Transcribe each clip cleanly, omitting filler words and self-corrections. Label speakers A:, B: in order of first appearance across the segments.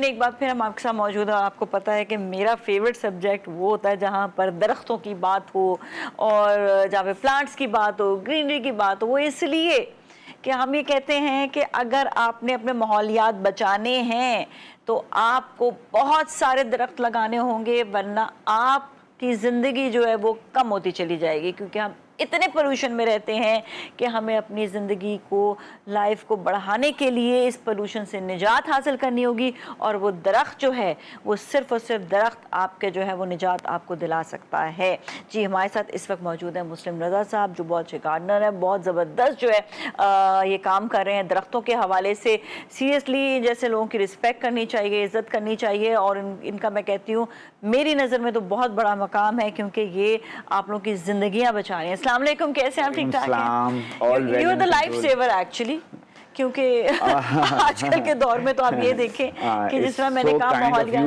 A: ایک بار پھر ہم آپ کے ساتھ موجود ہیں. آپ کو پتا ہے کہ میرا فیوریٹ سبجیکٹ وہ ہوتا ہے جہاں پر درختوں کی بات ہو اور جہاں پہ پلانٹس کی بات ہو, گرینری کی بات ہو. وہ اس لیے کہ ہم یہ کہتے ہیں کہ اگر آپ نے اپنے ماحولیات بچانے ہیں تو آپ کو بہت سارے درخت لگانے ہوں گے, ورنہ آپ کی زندگی جو ہے وہ کم ہوتی چلی جائے گی, کیونکہ ہم اتنے پولوشن میں رہتے ہیں کہ ہمیں اپنی زندگی کو, لائف کو بڑھانے کے لیے اس پولوشن سے نجات حاصل کرنی ہوگی. اور وہ درخت جو ہے وہ صرف اور صرف درخت آپ کے جو ہے وہ نجات آپ کو دلا سکتا ہے. جی ہمارے ساتھ اس وقت موجود ہیں مسلم رضا صاحب, جو بہت اچھے گارڈنر ہیں, بہت زبردست جو ہے یہ کام کر رہے ہیں درختوں کے حوالے سے. سیریسلی جیسے لوگوں کی رسپیکٹ کرنی چاہیے, عزت کرنی چاہیے, اور ان کا میں کہتی ہوں میری نظر میں تو بہت بڑا مقام ہے, کیونکہ یہ آپ لوگوں کی زندگیاں بچا رہے ہیں. السلام علیکم, کیسے ہیں آپ؟ ٹھیک ٹھاک ہیں؟ You are the life saver actually, کیونکہ آج کل کے دور میں تو آپ یہ دیکھیں کہ جس طرح میں نے کہا
B: ماحولیات,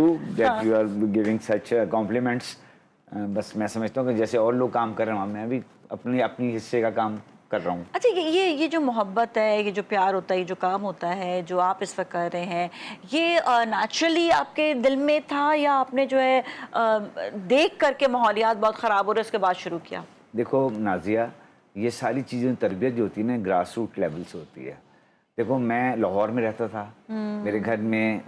B: بس میں سمجھتا ہوں کہ جیسے اور لوگ کام کر رہے ہیں میں بھی اپنی حصے کا کام کر رہا ہوں.
A: اچھا, یہ جو محبت ہے, یہ جو پیار ہوتا ہے, یہ جو کام ہوتا ہے جو آپ اس وقت کر رہے ہیں, یہ نیچرلی آپ کے دل میں تھا یا آپ نے جو ہے دیکھ کر کے ماحولیات بہت خراب ہو رہے اس کے بعد شروع کیا؟
B: دیکھو نازیہ, یہ ساری چیزیں تربیت جو ہوتی ہے نا گراس روٹ لیول سے ہوتی ہے. دیکھو میں لاہور میں رہتا تھا, میرے گھر میں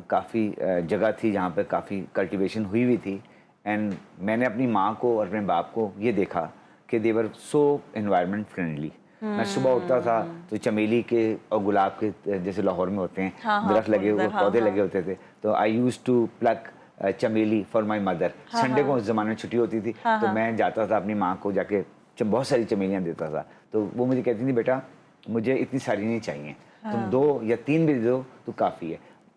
B: کافی جگہ تھی جہاں پہ کافی کلٹیویشن ہوئی ہوئی تھی, اینڈ میں نے اپنی ماں کو اور اپنے باپ کو یہ دیکھا کہ دے ور سو انوائرمنٹ فرینڈلی. میں صبح اٹھتا تھا تو چمیلی کے اور گلاب کے جیسے لاہور میں ہوتے ہیں درخت لگے ہوئے, پودے لگے ہوتے تھے, تو آئی یوز ٹو پلک چمیلی فار مائی مدر. سنڈے کو اس زمانے میں چھٹی ہوتی تھی تو میں جاتا تھا اپنی ماں کو جا کے بہت ساری چمیلیاں دیتا تھا, تو وہ مجھے کہتی تھی بیٹا مجھے اتنی ساری نہیں چاہیے, تم 2 یا 3 بھی دے دو تو کافی ہے.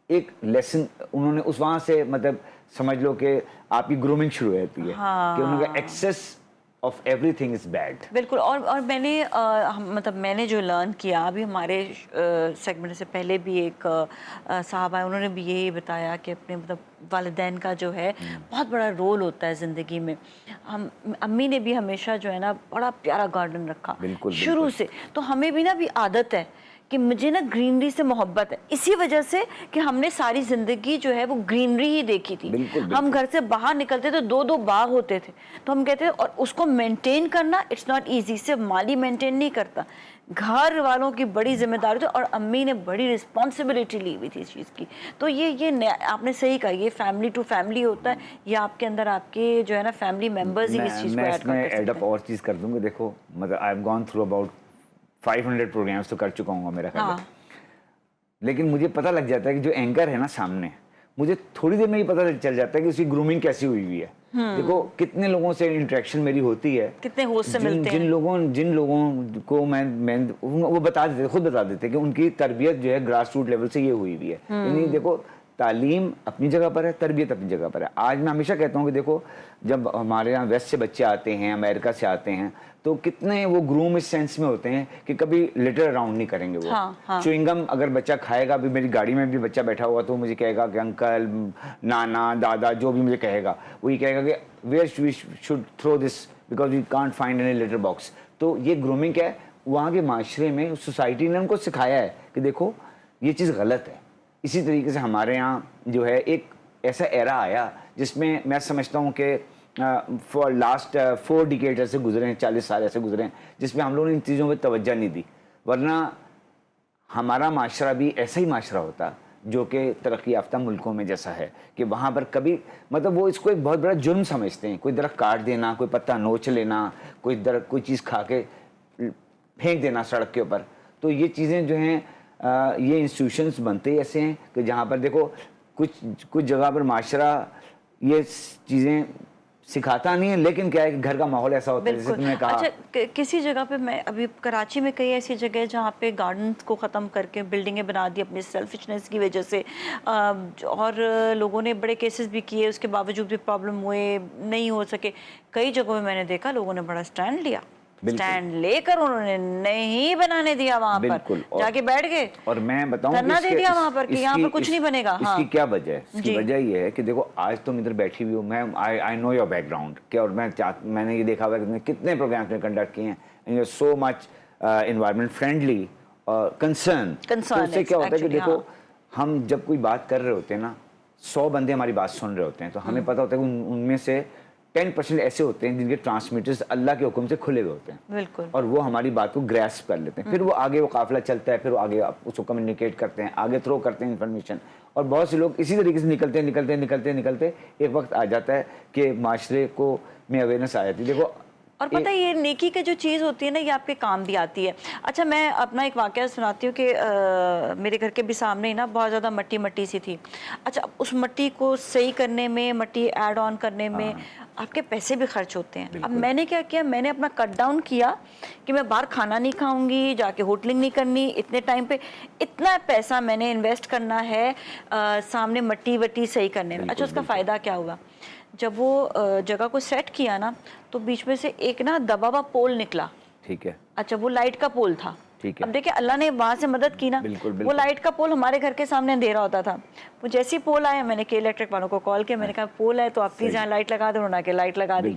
B: ایک لیسن انہوں نے اس وہاں سے مطلب سمجھ لو کہ آپ کی گرومنگ شروع ہو جاتی ہے کہ انہوں نے access of every thing is bad.
A: بالکل. اور میں نے مطلب میں نے جو لرن کیا, ابھی ہمارے سیگمنٹ سے پہلے بھی ایک صاحب آئے, انہوں نے بھی یہی بتایا کہ اپنے مطلب والدین کا جو ہے بہت بڑا رول ہوتا ہے زندگی میں. امی نے بھی ہمیشہ جو ہے نا بڑا پیارا گارڈن رکھا شروع سے, تو ہمیں بھی نا بھی عادت ہے کہ مجھے نا گرینری سے محبت ہے, اسی وجہ سے کہ ہم نے ساری زندگی جو ہے وہ گرینری ہی دیکھی تھی. ہم گھر سے باہر نکلتے تو 2 باغ ہوتے تھے, تو ہم کہتے ہیں اور اس کو مینٹین کرنا اٹس ناٹ ایزی, صرف مالی مینٹین نہیں کرتا, گھر والوں کی بڑی ذمہ داری تھی, اور امی نے بڑی رسپانسبلٹی لی ہوئی تھی اس چیز کی. تو یہ آپ نے صحیح کہا, یہ فیملی ٹو فیملی ہوتا ہے, یہ آپ کے اندر آپ کے جو ہے نا فیملی ممبرز ہی اس چیز کو ایڈ کر سکتے ہیں.
B: ایڈ اپ اور چیز کر دوں گا. دیکھو مطلب I have gone through about 500 programs تو کر چکا ہوں گا میرا خیال ہے, لیکن مجھے پتہ لگ جاتا ہے کہ جو اینکر ہے نا سامنے, مجھے تھوڑی دیر میں ہی پتہ چل جاتا ہے کہ اس کی گرومنگ کیسی ہوئی ہے. دیکھو کتنے لوگوں سے انٹریکشن میری ہوتی ہے,
A: کتنے ہوسٹ سے ملتے ہیں,
B: جن لوگوں کو میں وہ بتا دیتے, خود بتا دیتے کہ ان کی تربیت جو ہے گراس روٹ لیول سے یہ ہوئی ہے. یعنی دیکھو تعلیم اپنی جگہ پر ہے, تربیت اپنی جگہ پر ہے. آج میں ہمیشہ کہتا ہوں کہ دیکھو جب ہمارے یہاں ویسٹ سے بچے آتے ہیں, امریکہ سے آتے ہیں, تو کتنے وہ گروم اس سینس میں ہوتے ہیں کہ کبھی لٹر اراؤنڈ نہیں کریں گے. وہ چوئنگم اگر بچہ کھائے گا, ابھی میری گاڑی میں بھی بچہ بیٹھا ہوا تو مجھے کہے گا کہ انکل, نانا, دادا, جو بھی مجھے کہے گا وہ یہ کہے گا کہ where we should throw this because we can't find any litter box. تو یہ گرومنگ کیا ہے, وہاں کے معاشرے میں سوسائٹی نے ان کو سکھایا ہے کہ دیکھو یہ چیز غلط ہے. اسی طریقے سے ہمارے یہاں جو ہے ایک ایسا ایرا آیا جس میں سمجھتا ہوں کہ فار لاسٹ 4 ڈیکیڈ سے گزرے ہیں, 40 سال ایسے گزرے ہیں جس میں ہم لوگوں نے ان چیزوں پہ توجہ نہیں دی, ورنہ ہمارا معاشرہ بھی ایسا ہی معاشرہ ہوتا جو کہ ترقی یافتہ ملکوں میں جیسا ہے, کہ وہاں پر کبھی مطلب وہ اس کو ایک بہت بڑا جرم سمجھتے ہیں. کوئی درخت کاٹ دینا, کوئی پتا نوچ لینا, کوئی چیز کھا کے پھینک دینا سڑک کے اوپر. تو یہ چیزیں جو ہیں یہ انسٹیٹیوشنز بنتے ہی ایسے ہیں کہ جہاں پر دیکھو کچھ جگہ پر معاشرہ یہ چیزیں سکھاتا نہیں ہے, لیکن کیا ہے کہ گھر کا ماحول ایسا ہوتا ہے جیسے تم نے کہا.
A: اچھا, کسی جگہ پہ میں ابھی کراچی میں کئی ایسی جگہ جہاں پہ گارڈنز کو ختم کر کے بلڈنگیں بنا دی اپنی سیلفشنس کی وجہ سے, اور لوگوں نے بڑے کیسز بھی کیے, اس کے باوجود بھی پرابلم ہوئے, نہیں ہو سکے. کئی جگہوں میں میں نے دیکھا لوگوں نے بڑا سٹینڈ لیا, سٹینڈ لے کر انہوں نے نہیں بنانے دیا, وہاں پر جا کے بیٹھ گئے,
B: اور میں بتاؤں
A: دھرنا دے دیا وہاں پر کہ یہاں پر کچھ نہیں بنے گا.
B: اس کی کیا وجہ ہے؟ اس کی وجہ یہ ہے کہ دیکھو آج تم ادھر بیٹھی ہوئی ہو, میں آئی نو یور بیک گراؤنڈ کہ, اور میں نے یہ دیکھا ہوا کہ کتنے پروگرامس میں کنڈکٹ کیے ہیں, and you are so much environment friendly concern. اس سے کیا ہوتا ہے کہ دیکھو ہم جب کوئی بات کر رہے ہوتے ہیں نا 100 بندے ہماری بات سن رہے ہوتے ہیں تو ہمیں پتہ ہوتا ہے کہ ان میں سے 10% ایسے ہوتے ہیں جن کے ٹرانسمیٹرز اللہ کے حکم سے کھلے ہوئے ہوتے ہیں
A: بالکل.
B: اور وہ ہماری بات کو گریسپ کر لیتے ہیں. پھر وہ آگے وہ قافلہ چلتا ہے, پھر وہ آگے اس کو کمیونیکیٹ کرتے ہیں, آگے تھرو کرتے ہیں انفارمیشن. اور بہت سے لوگ اسی طریقے سے نکلتے ایک وقت آ جاتا ہے کہ معاشرے کو میں اویئرنیس آ جاتی ہے. دیکھو
A: اور پتہ یہ نیکی کی جو چیز ہوتی ہے نا یہ آپ کے کام بھی آتی ہے. اچھا میں اپنا ایک واقعہ سناتی ہوں کہ میرے گھر کے بھی سامنے ہی نا بہت زیادہ مٹی سی تھی. اچھا اس مٹی کو صحیح کرنے میں, مٹی ایڈ آن کرنے میں آپ کے پیسے بھی خرچ ہوتے ہیں. اب میں نے کیا کیا, میں نے اپنا کٹ ڈاؤن کیا کہ میں باہر کھانا نہیں کھاؤں گی, جا کے ہوٹلنگ نہیں کرنی, اتنے ٹائم پہ اتنا پیسہ میں نے انویسٹ کرنا ہے سامنے مٹی وٹی صحیح کرنے میں. اچھا اس کا فائدہ کیا ہوا, جب وہ جگہ کو سیٹ کیا نا تو بیچ میں سے ایک نا دبا ہوا پول نکلا.
B: ٹھیک ہے.
A: اچھا وہ لائٹ کا پول تھا. اب دیکھیں اللہ نے وہاں سے مدد کی نا. وہ لائٹ کا پول ہمارے گھر کے سامنے اندھیرا ہوتا تھا. وہ جیسی پول آیا میں نے کے الیکٹرک والوں کو کال کیا, میں نے کہا پول ہے تو آپ پلیز یہاں لائٹ لگا دیں. انہوں نے لائٹ لگا دی.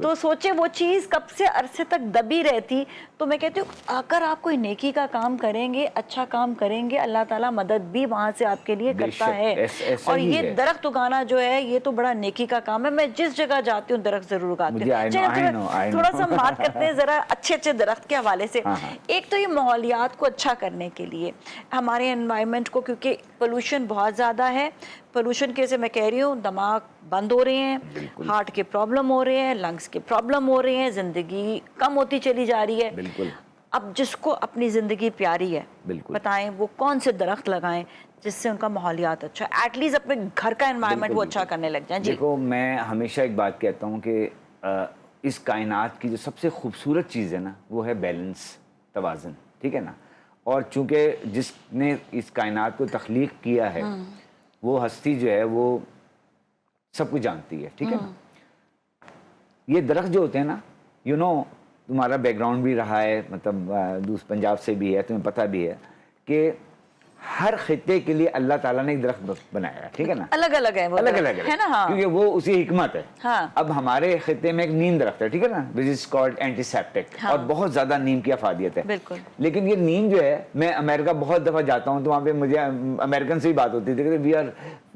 A: تو سوچے وہ چیز کب سے عرصے تک دبی رہتی. تو میں کہتی ہوں اگر آپ کوئی نیکی کا کام کریں گے, اچھا کام کریں گے, اللہ تعالیٰ مدد بھی وہاں سے آپ کے لیے کرتا ہے. اور یہ درخت اگانا جو ہے یہ تو بڑا نیکی کا کام ہے. میں جس جگہ جاتی ہوں درخت ضرور اگاتی ہوں. تھوڑا سا بات کرتے ہیں ذرا اچھے درخت کے حوالے سے. ایک تو یہ ماحولیات کو اچھا کرنے کے لیے ہمارے انوائرمنٹ کو, کیونکہ پولوشن بہت زیادہ ہے. پولوشن کی سے میں کہہ رہی ہوں دماغ بند ہو رہے ہیں, ہارٹ کے پرابلم ہو رہے ہیں, لنگس کے پرابلم ہو رہے ہیں, زندگی کم ہوتی چلی جا رہی ہے. اب جس کو اپنی زندگی پیاری ہے بتائیں وہ کون سے درخت لگائیں جس سے ان کا ماحولیات اچھا, ایٹ لیسٹ اپنے گھر کا انوائرمنٹ وہ اچھا کرنے لگ جائیں.
B: دیکھو میں ہمیشہ ایک بات کہتا ہوں کہ اس کائنات کی جو سب سے خوبصورت چیز ہے نا وہ ہے بیلنس, توازن. ٹھیک ہے نا. اور چونکہ جس نے اس کائنات کو تخلیق کیا ہے وہ ہستی جو ہے وہ سب کچھ جانتی ہے. ٹھیک ہے نا. یہ درخت جو ہوتے ہیں نا, تمہارا بیک گراؤنڈ بھی رہا ہے, مطلب پنجاب سے بھی ہے, تمہیں پتہ بھی ہے کہ ہر خطے کے لیے اللہ تعالیٰ نے ایک درخت بنایا ہے. ٹھیک ہے نا.
A: الگ الگ ہے,
B: الگ الگ ہے نا, کیونکہ وہ اسی حکمت ہے. اب ہمارے خطے میں ایک نیم درخت ہے. ٹھیک ہے نا, which is called antiseptic, اور بہت زیادہ نیم کی افادیت ہے. لیکن یہ نیم جو ہے, میں امریکہ بہت دفعہ جاتا ہوں تو وہاں پہ مجھے امریکن سے ہی بات ہوتی تھی کہ we are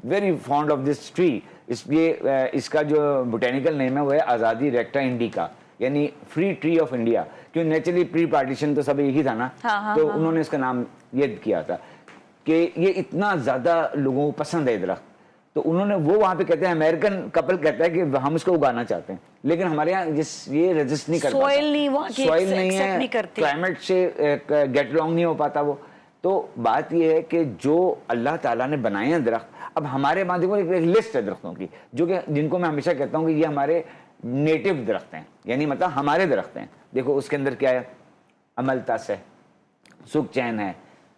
B: very fond of this tree. اس کا جو بوٹینیکل نیم ہے وہ ہے آزادی ریکٹا انڈیکا, یعنی فری ٹری آف انڈیا. کیوں نیچرلی پری پارٹیشن تو سب ایک ہی تھا نا, تو انہوں نے اس کا نام یہ کیا تھا کہ یہ اتنا زیادہ لوگوں کو پسند ہے درخت. تو انہوں نے وہ وہاں پہ کہتے ہیں, امریکن کپل کہتا ہے کہ ہم اس کو اگانا چاہتے ہیں, لیکن ہمارے یہاں یہ رجسٹ نہیں کرتا, سوائل نہیں ہے, کلائمیٹ سے گیٹ along نہیں ہو پاتا وہ. تو بات یہ ہے کہ جو اللہ تعالیٰ نے بنائے ہیں درخت, اب ہمارے پاس دیکھو ایک لسٹ ہے درختوں کی جو کہ جن کو میں ہمیشہ کہتا ہوں کہ یہ ہمارے نیٹو درخت ہیں, یعنی مطلب ہمارے درخت ہیں. دیکھو اس کے اندر کیا ہے, املتس ہے, سکھ چین ہے,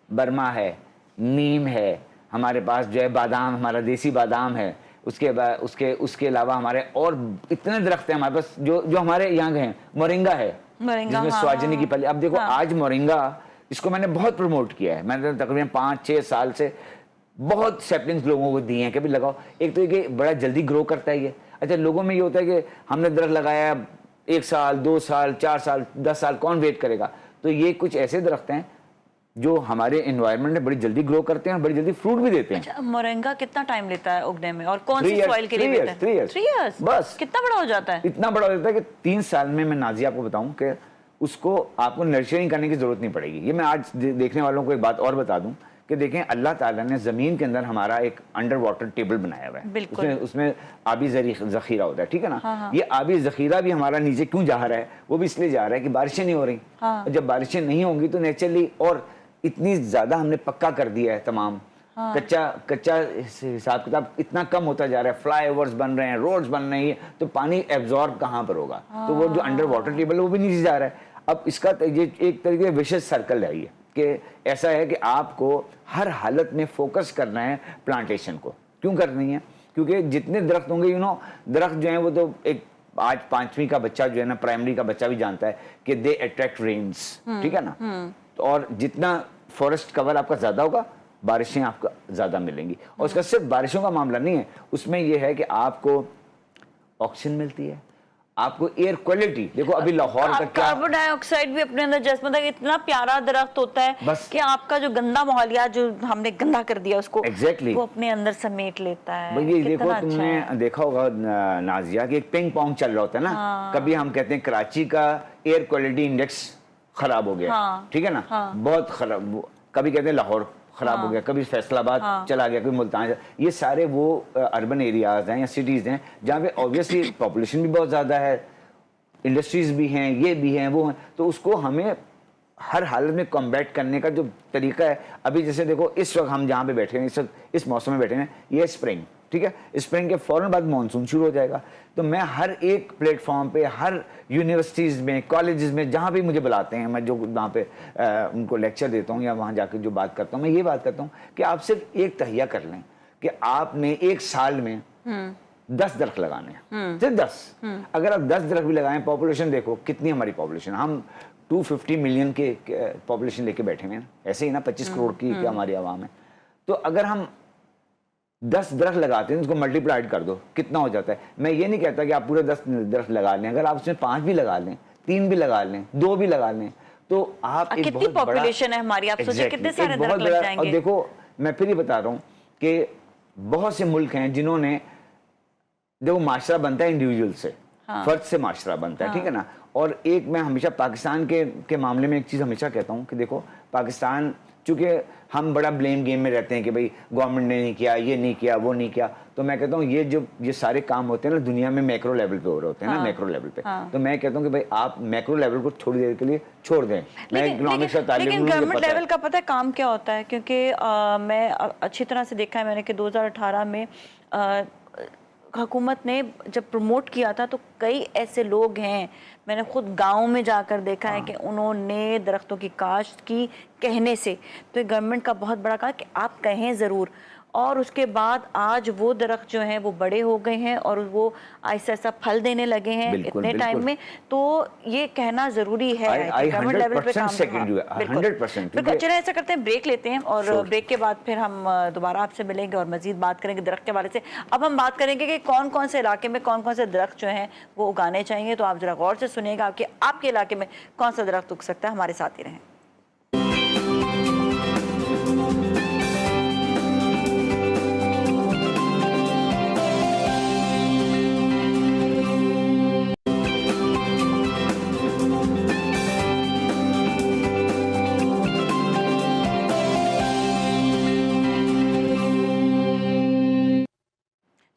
B: برما ہے, نیم ہے, ہمارے پاس جو ہے بادام, ہمارا دیسی بادام ہے. اس کے علاوہ ہمارے اور اتنے درخت ہیں ہمارے پاس جو ہمارے یہاں ہیں. مورنگا ہے جس میں سواجنی کی پلی. اب دیکھو آج مورنگا, اس کو میں نے بہت پروموٹ کیا ہے, میں نے تقریباً 5-6 سال سے بہت سیپلنگز لوگوں کو دیے ہیں کہ بھی لگاؤ. ایک تو یہ بڑا جلدی گرو کرتا ہے یہ. اچھا لوگوں میں یہ ہوتا ہے کہ ہم نے درخت لگایا 1 سال 2 سال 4 سال 10 سال کون ویٹ کرے گا. تو یہ کچھ ایسے درخت ہیں جو ہمارے انوائرمنٹ میں بڑی جلدی گرو کرتے ہیں اور بڑی جلدی فروٹ بھی دیتے ہیں.
A: اچھا مورنگا کتنا ٹائم لیتا ہے اگنے میں, اور کون سی سوائل کے لیے لیتا ہے؟
B: 3 ایئرس. بس
A: کتنا بڑا ہو جاتا ہے؟
B: اتنا بڑا ہو جاتا ہے کہ 3 سال میں نازیہ آپ کو بتاؤں کہ اس کو آپ کو نرچرنگ کرنے کی ضرورت نہیں پڑے گی. یہ میں آج دیکھنے والوں کو ایک بات اور بتا دوں کہ دیکھیں اللہ تعالیٰ نے زمین کے اندر ہمارا ایک انڈر واٹر ٹیبل بنایا ہوا ہے. اس میں آبی ذخیرہ ہوتا ہے. ٹھیک ہے نا. یہ آبی ذخیرہ بھی ہمارا نیچے کیوں جا رہا ہے, وہ بھی اس لیے جا رہا ہے کہ بارشیں نہیں ہو رہی. جب بارشیں نہیں ہوں گی تو نیچرلی, اور اتنی زیادہ ہم نے پکا کر دیا ہے تمام, کچا حساب کتاب اتنا کم ہوتا جا رہا ہے, فلائی اوورز بن رہے ہیں, روڈز بن رہی ہیں, تو پانی ایبزارب کہاں پر ہوگا. تو وہ جو انڈر واٹر ٹیبل ہے وہ بھی نیچے جا رہا ہے. اب اس کا یہ ایک طریقے وشس سرکل ہے, یہ کہ ایسا ہے کہ آپ کو ہر حالت میں فوکس کرنا ہے پلانٹیشن کو. کیوں کرنی ہے؟ کیونکہ جتنے درخت ہوں گے درخت جو ہیں وہ تو ایک آج 5ویں کا بچہ جو ہے نا, پرائمری کا بچہ بھی جانتا ہے کہ دے اٹریکٹ رینز. ٹھیک ہے نا. اور جتنا فورسٹ کور آپ کا زیادہ ہوگا بارشیں آپ کو زیادہ ملیں گی. اور اس کا صرف بارشوں کا معاملہ نہیں ہے, اس میں یہ ہے کہ آپ کو آکسیجن ملتی ہے, آپ کو ایئر کوالٹی دیکھو ابھی لاہور کا کیا
A: کاربن ڈائی آکسائڈ بھی اپنے اندر جذب ہوتا ہے. اتنا پیارا درخت ہوتا ہے
B: بس
A: کہ آپ کا جو گندا ماحولیات جو ہم نے گندا کر دیا اس کو
B: ایگزیکٹلی
A: وہ اپنے اندر سمیٹ لیتا ہے.
B: یہ دیکھو
A: کتنا
B: تم
A: اچھا
B: نے
A: ہے.
B: دیکھا ہوگا نازیہ کہ ایک پنگ پونگ چل رہا ہوتا ہے نا, کبھی ہم کہتے ہیں کراچی کا ایئر کوالٹی انڈیکس خراب ہو گیا, ٹھیک ہے نا, بہت خراب, کبھی کہتے ہیں لاہور خراب ہو گیا, کبھی فیصل آباد چلا گیا, کبھی ملتان. یہ سارے وہ اربن ایریاز ہیں یا سٹیز ہیں جہاں پہ آبویسلی پاپولیشن بھی بہت زیادہ ہے, انڈسٹریز بھی ہیں, یہ بھی ہیں, وہ ہیں, تو اس کو ہمیں ہر حالت میں کمبیٹ کرنے کا جو طریقہ ہے. ابھی جیسے دیکھو اس وقت ہم جہاں پہ بیٹھے ہیں, اس وقت اس موسم میں بیٹھے ہیں, یہ اسپرنگ, ٹھیک ہے, اسپرنگ کے فوراً بعد مانسون شروع ہو جائے گا. تو میں ہر ایک پلیٹ فارم پہ, ہر یونیورسٹیز میں, کالجز میں, جہاں بھی مجھے بلاتے ہیں, میں جو وہاں پہ ان کو لیکچر دیتا ہوں یا وہاں جا کے جو بات کرتا ہوں, میں یہ بات کرتا ہوں کہ آپ صرف ایک تہیہ کر لیں کہ آپ نے ایک سال میں 10 درخت لگانے ہیں, صرف 10. اگر آپ 10 درخت بھی لگائیں, پاپولیشن دیکھو کتنی ہماری پاپولیشن, ہم 250 ملین کے پاپولیشن لے کے بیٹھے ہیں, ایسے ہی نا 25 کروڑ کی ہماری عوام ہے. تو اگر ہم 10 درخت لگاتے ہیں اس کو ملٹیپلائڈ کر دو, کتنا ہو جاتا ہے. میں یہ نہیں کہتا کہ آپ پورے 10 درخت لگا لیں, اگر آپ اس میں 5 بھی لگا لیں, 3 بھی لگا لیں, 2 بھی لگا لیں, تو آپ ایک
A: کتنی پاپولیشن ہے ہماری, آپ سوچیں کتنے سارے درخت لگ جائیں گے.
B: اور دیکھو میں پھر یہ بتا رہا ہوں کہ بہت سے ملک ہیں جنہوں نے, دیکھو معاشرہ بنتا ہے انڈیویجول سے, فرد سے معاشرہ بنتا ہے, ٹھیک ہے نا. اور ایک میں ہمیشہ پاکستان کے معاملے میں ایک چیز ہمیشہ کہتا ہوں کہ دیکھو پاکستان, چونکہ ہم بڑا بلیم گیم میں رہتے ہیں کہ بھئی گورنمنٹ نے نہیں کیا, یہ نہیں کیا, وہ نہیں کیا, تو میں کہتا ہوں یہ سارے کام ہوتے ہیں نا دنیا میں میکرو لیول پہ ہو رہے ہوتے ہیں نا, میکرو لیول پہ. تو میں کہتا ہوں کہ بھئی آپ میکرو لیول کو تھوڑی دیر کے لیے چھوڑ دیں. میں اکنامکس کا طالب
A: لیکن گورنمنٹ لیول کا پتہ ہے کام کیا ہوتا ہے, کیونکہ میں اچھی طرح سے دیکھا ہے میں نے کہ 2018 میں حکومت نے جب پروموٹ کیا تھا تو کئی ایسے لوگ ہیں, میں نے خود گاؤں میں جا کر دیکھا ہے کہ انہوں نے درختوں کی کاشت کی کہنے سے. تو یہ گورنمنٹ کا بہت بڑا کہا کہ آپ کہیں ضرور, اور اس کے بعد آج وہ درخت جو ہیں وہ بڑے ہو گئے ہیں اور وہ آہستہ آہستہ پھل دینے لگے ہیں اتنے ٹائم میں. تو یہ کہنا ضروری ہے گورنمنٹ لیول پہ کام کرنا. بالکل. چلیں ایسا کرتے ہیں, بریک لیتے ہیں, اور بریک کے بعد پھر ہم دوبارہ آپ سے ملیں گے اور مزید بات کریں گے درخت کے بارے سے. اب ہم بات کریں گے کہ کون کون سے علاقے میں کون کون سے درخت جو ہیں وہ اگانے چاہیے. تو آپ ذرا غور سے سنیے گا کہ آپ کے علاقے میں کون سا درخت اگ سکتا ہے. ہمارے ساتھ ہی رہیں.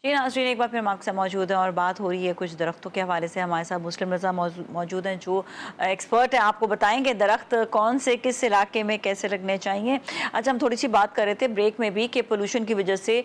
A: ناظرین ایک بار پھر ہم آپ سے موجود ہیں اور بات ہو رہی ہے کچھ درختوں کے حوالے سے. ہمارے ساتھ مسلم رضا موجود ہیں جو ایکسپرٹ ہیں, آپ کو بتائیں گے درخت کون سے کس علاقے میں کیسے لگنے چاہیے. اچھا, ہم تھوڑی سی بات کر رہے تھے بریک میں بھی کہ پولوشن کی وجہ سے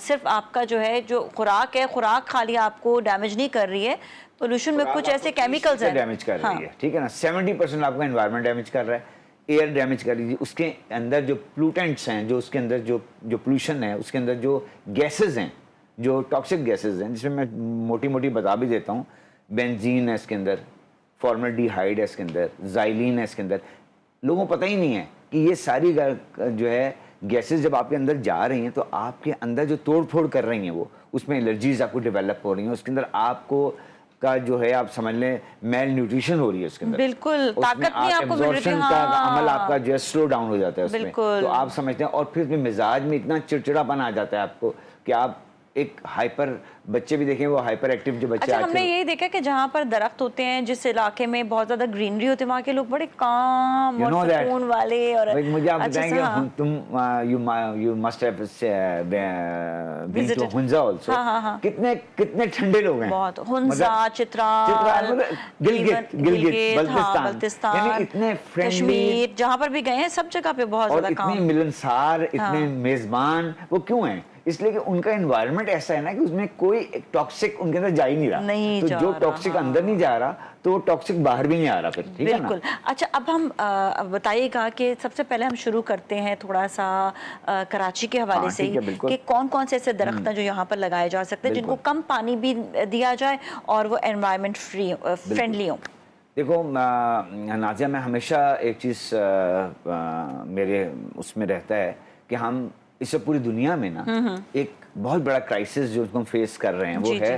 A: صرف آپ کا جو ہے جو خوراک ہے, خوراک خالی آپ کو ڈیمیج نہیں کر رہی ہے, پولوشن میں کچھ ایسے کیمیکلز ہیں
B: ڈیمیج کر رہی ہے, ٹھیک ہے نا. 70% آپ کا انوائرمنٹ ڈیمیج کر رہا ہے, ایئر ڈیمیج کر رہی ہے, اس کے اندر جو پلوٹنٹس ہیں, جو اس کے اندر جو پولوشن ہے, اس کے اندر جو گیسز ہیں, جو ٹاکسک گیسز ہیں, جس میں موٹی موٹی بتا بھی دیتا ہوں, بینزین ہے اس کے اندر, فارملڈیہائیڈ ہے اس کے اندر, زائلین ہے اس کے اندر. لوگوں کو پتہ ہی نہیں ہے کہ یہ ساری جو ہے گیسز جب آپ کے اندر جا رہی ہیں تو آپ کے اندر جو توڑ پھوڑ کر رہی ہیں وہ, اس میں الرجیز آپ کو ڈیولپ ہو رہی ہیں, اس کے اندر آپ کو کا جو ہے آپ سمجھ لیں میل نیوٹریشن ہو رہی ہے اس کے اندر,
A: بالکل طاقت نہیں آپ کو مل رہی ہے,
B: کا عمل آپ کا جو ہے سلو ڈاؤن ہو جاتا ہے اس میں. تو آپ سمجھتے ہیں, اور پھر مزاج میں اتنا چڑچڑاپن آ جاتا ہے آپ کو کہ آپ ایک ہائپر, بچے بھی دیکھیں وہ ہائپر ایکٹیو جو بچے.
A: اچھا, ہم نے یہی دیکھا کہ جہاں پر درخت ہوتے ہیں, جس علاقے میں بہت زیادہ گرینری ہوتی ہے, وہاں کے لوگ بڑے کام اور سکون والے. اور
B: مجھے آپ بتائیں گے تم you must have been to Hunza also, کتنے ٹھنڈے لوگ ہیں.
A: بہت. ہنزا, چترال,
B: گلگت, بلتستان, یعنی اتنے
A: کشمیر, جہاں پر بھی گئے ہیں سب جگہ پہ بہت زیادہ کام.
B: اتنے ملنسار, اتنے میزبان. وہ کیوں ہیں؟ اس لیے کہ ان کا انوائرمنٹ ایسا ہے نا کہ اس میں کوئی ٹاکسک ان کے اندر جا ہی نہیں رہا, تو جو ٹاکسک اندر نہیں جا رہا تو وہ ٹاکسک باہر بھی نہیں آ رہا پھر, ٹھیک ہے نا.
A: بالکل. اچھا, اب ہم بتائیے گا کہ سب سے پہلے ہم شروع کرتے ہیں تھوڑا سا کراچی کے حوالے سے ہی, کہ کون کون سے ایسے درخت ہیں جو یہاں پر لگائے جا سکتے ہیں جن کو کم پانی بھی دیا جائے اور وہ انوائرمنٹ فرینڈلی ہوں.
B: دیکھو نازیہ, میں ہمیشہ ایک چیز میرے اس میں رہتا ہے کہ ہم اس سے پوری دنیا میں نا ایک بہت بڑا کرائسس جو ہم فیس کر رہے ہیں وہ ہے